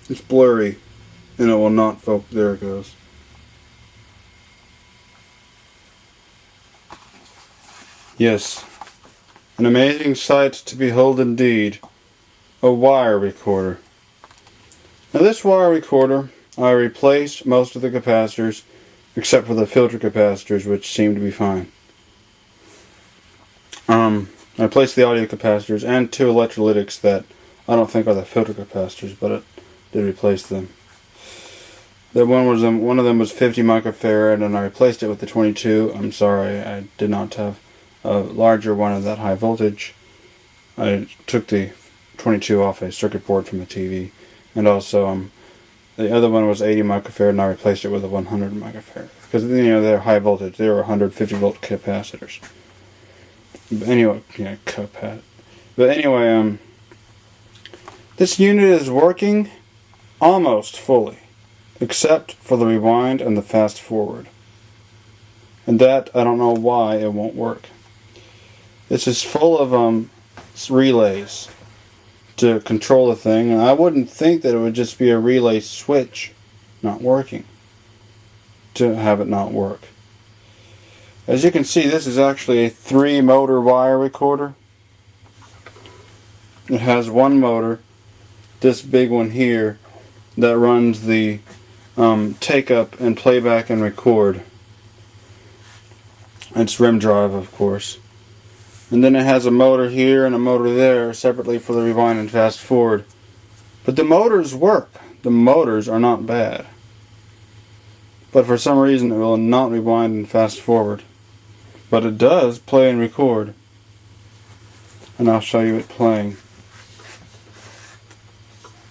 It's blurry, and it will not focus. There it goes. Yes, an amazing sight to behold indeed. A wire recorder. Now this wire recorder, I replaced most of the capacitors, except for the filter capacitors, which seem to be fine. I replaced the audio capacitors and 2 electrolytics that I don't think are the filter capacitors, but it did replace them. One of them was 50 microfarad, and I replaced it with the 22. I'm sorry, I did not have a larger one of that high voltage. I took the 22 off a circuit board from the TV, and also the other one was 80 microfarad, and I replaced it with a 100 microfarad because they're high voltage. They were 150 volt capacitors. But anyway, this unit is working almost fully, except for the rewind and the fast forward. And that, I don't know why it won't work. This is full of relays to control the thing, and I wouldn't think that it would just be a relay switch not working to have it not work. As you can see, this is actually a 3-motor wire recorder. It has one motor, this big one here, that runs the take up and playback and record. It's rim drive, of course. And then it has a motor here and a motor there separately for the rewind and fast forward. But the motors work. The motors are not bad. But for some reason it will not rewind and fast forward. But it does play and record. And I'll show you it playing.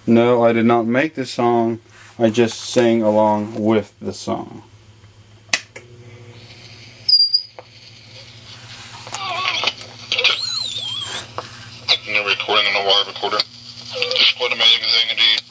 No, I did not make this song. I just sang along with the song. Recording on a wire recorder. What an amazing thing indeed.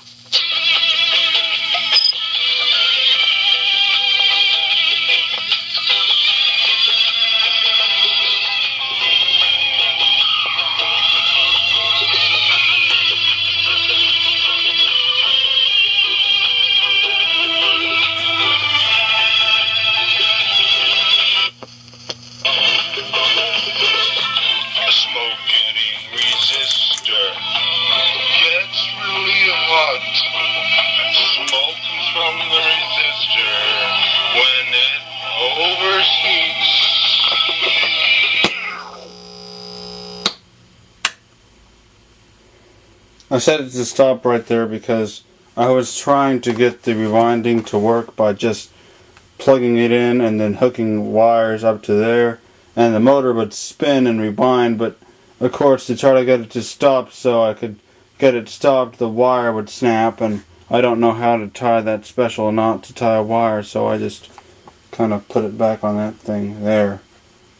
A smoke-getting resistor gets really hot. Smoke comes from the resistor when it overheats. I set it to stop right there because I was trying to get the rewinding to work by just plugging it in and then hooking wires up to there, and the motor would spin and rewind, but of course to try to get it to stop so I could get it stopped, the wire would snap, and I don't know how to tie that special knot to tie a wire, so I just kind of put it back on that thing there.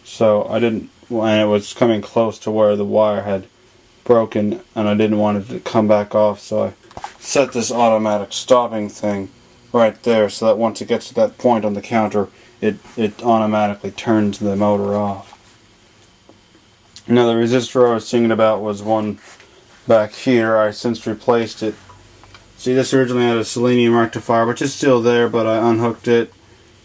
So I didn't, and it was coming close to where the wire had broken, and I didn't want it to come back off, so I set this automatic stopping thing right there so that once it gets to that point on the counter, it automatically turns the motor off. Now the resistor I was singing about was one back here. I since replaced it. See, this originally had a selenium rectifier, which is still there, but I unhooked it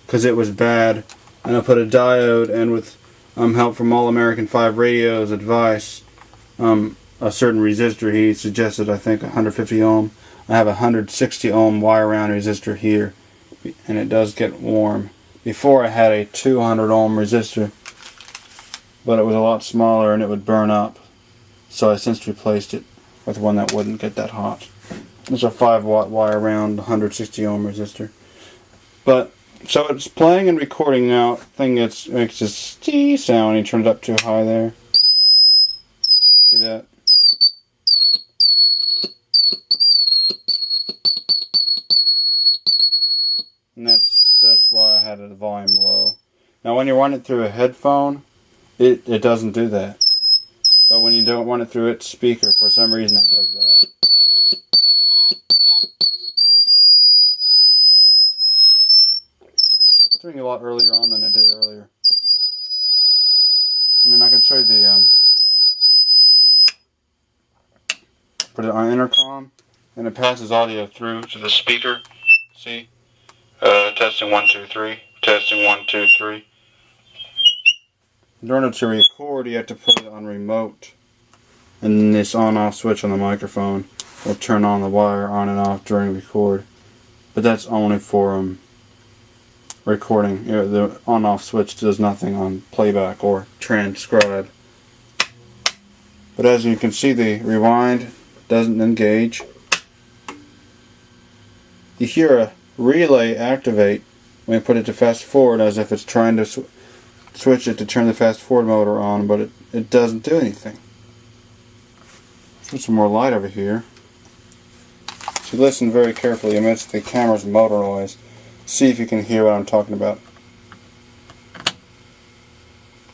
because it was bad, and I put a diode, and with help from All American 5 Radio's advice, a certain resistor he suggested, I think 150 ohm. I have a 160 ohm wire round resistor here, and it does get warm. Before I had a 200 ohm resistor, but it was a lot smaller and it would burn up, so I since replaced it with one that wouldn't get that hot. It's a 5 watt wire round 160 ohm resistor. But so it's playing and recording now. Thing makes this tee sound. He turned it up too high there. See that? And that's why I had the volume low. Now when you run it through a headphone, it doesn't do that. But when you don't run it through its speaker, for some reason it does that. It's doing a lot earlier on than it did earlier. I mean, I can show you the put it on intercom. and it passes audio through to the speaker. See? Testing 1 2 3. Testing 1 2 3. In order to record, you have to put it on remote, and then this on-off switch on the microphone will turn on the wire on and off during record. But that's only for recording. The on-off switch does nothing on playback or transcribe. But as you can see, the rewind doesn't engage. You hear a relay activate when you put it to fast forward, as if it's trying to switch it to turn the fast forward motor on, but it doesn't do anything. Put some more light over here. So listen very carefully amidst the camera's motor noise. See if you can hear what I'm talking about.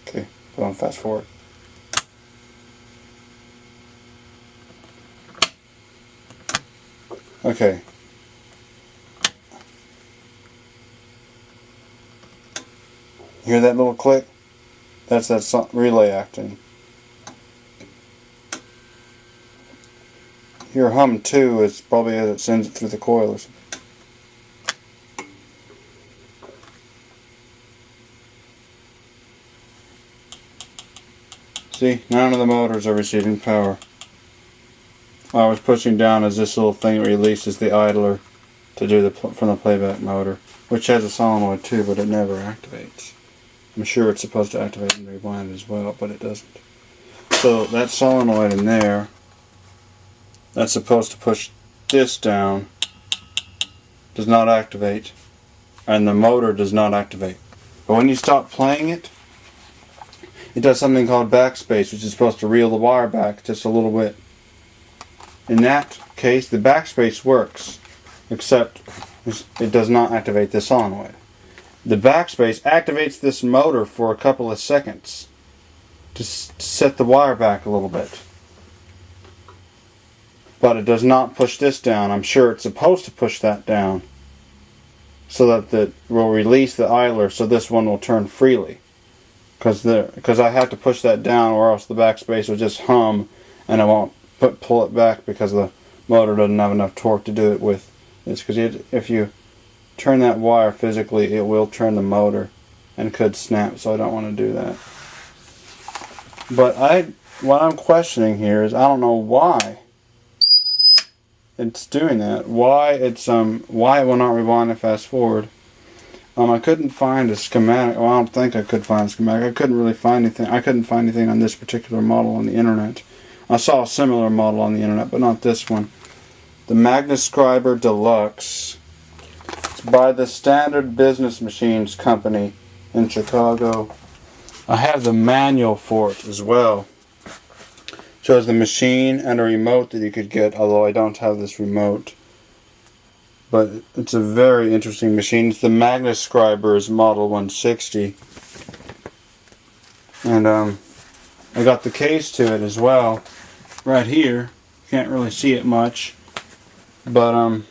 Okay, put on fast forward. Okay. Hear that little click? That's that relay acting. Your hum too is probably as it sends it through the coils. See, none of the motors are receiving power. I was pushing down as this little thing releases the idler to do from the playback motor, which has a solenoid too, but it never activates. I'm sure it's supposed to activate and rewind as well, but it doesn't. So that solenoid in there, that's supposed to push this down, does not activate, and the motor does not activate. But when you stop playing it, it does something called backspace, which is supposed to reel the wire back just a little bit. In that case, the backspace works, except it does not activate the solenoid. The backspace activates this motor for a couple of seconds to set the wire back a little bit. But it does not push this down. I'm sure it's supposed to push that down so that it will release the idler, so this one will turn freely. Because I have to push that down, or else the backspace will just hum and I won't pull it back because the motor doesn't have enough torque to do it with. It's because if you turn that wire physically, it will turn the motor and could snap, so I don't want to do that. But what I'm questioning here is I don't know why it's doing that. Why it will not rewind and fast forward. I couldn't find a schematic. Well, I don't think I could find a schematic. I couldn't really find anything. I couldn't find anything on this particular model on the internet. I saw a similar model on the internet, but not this one. The Magnescriber Deluxe. It's by the Standard Business Machines Company in Chicago. I have the manual for it as well. Shows the machine and a remote that you could get, although I don't have this remote. But it's a very interesting machine. It's the Magnescriber's Model 160. And I got the case to it as well. Right here. Can't really see it much. But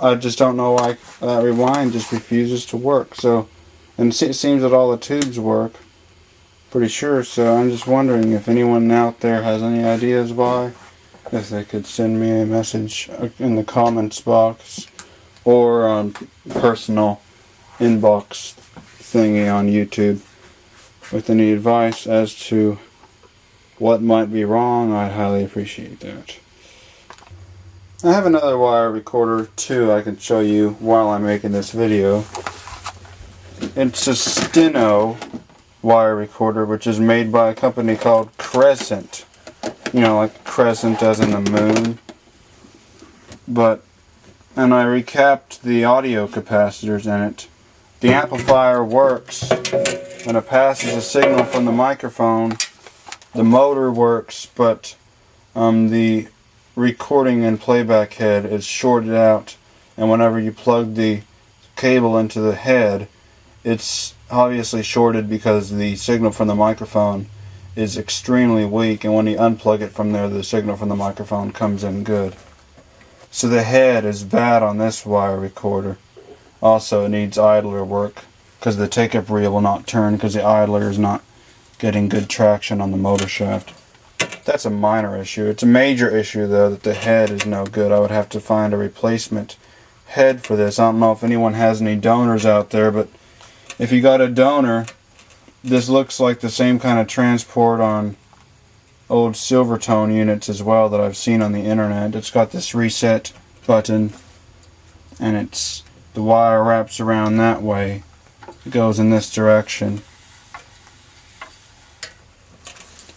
I just don't know why that rewind just refuses to work. So, and it seems that all the tubes work. Pretty sure, so I'm just wondering if anyone out there has any ideas why. If they could send me a message in the comments box or on personal inbox thingy on YouTube with any advice as to what might be wrong, I'd highly appreciate that. I have another wire recorder too I can show you while I'm making this video. It's a Steno wire recorder, which is made by a company called Crescent. You know, like crescent as in the moon. And I recapped the audio capacitors in it. The amplifier works when it passes a signal from the microphone. The motor works, but the recording and playback head is shorted out, and whenever you plug the cable into the head, it's obviously shorted because the signal from the microphone is extremely weak, and when you unplug it from there, the signal from the microphone comes in good. So the head is bad on this wire recorder. Also, it needs idler work because the take-up reel will not turn because the idler is not getting good traction on the motor shaft. That's a minor issue. It's a major issue, though, that the head is no good. I would have to find a replacement head for this. I don't know if anyone has any donors out there, but if you got a donor, this looks like the same kind of transport on old Silvertone units as well that I've seen on the internet. It's got this reset button, and the wire wraps around that way. It goes in this direction.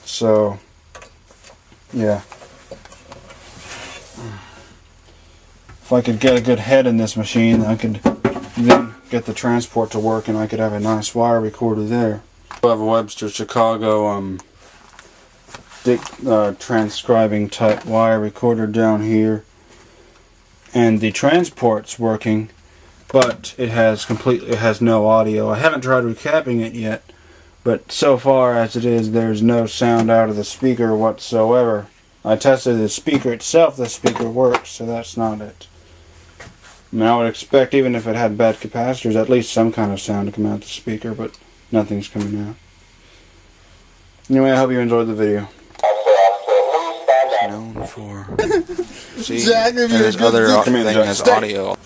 So, yeah. If I could get a good head in this machine, I could then get the transport to work, and I could have a nice wire recorder there. I have a Webster Chicago transcribing type wire recorder down here, and the transport's working, but it has no audio. I haven't tried recapping it yet, but so far as it is, there's no sound out of the speaker whatsoever. I tested the speaker itself, the speaker works, so that's not it. I mean, I would expect, even if it had bad capacitors, at least some kind of sound to come out the speaker, but nothing's coming out. Anyway, I hope you enjoyed the video. Known for. See, Jack, if you're there's other thing has audio.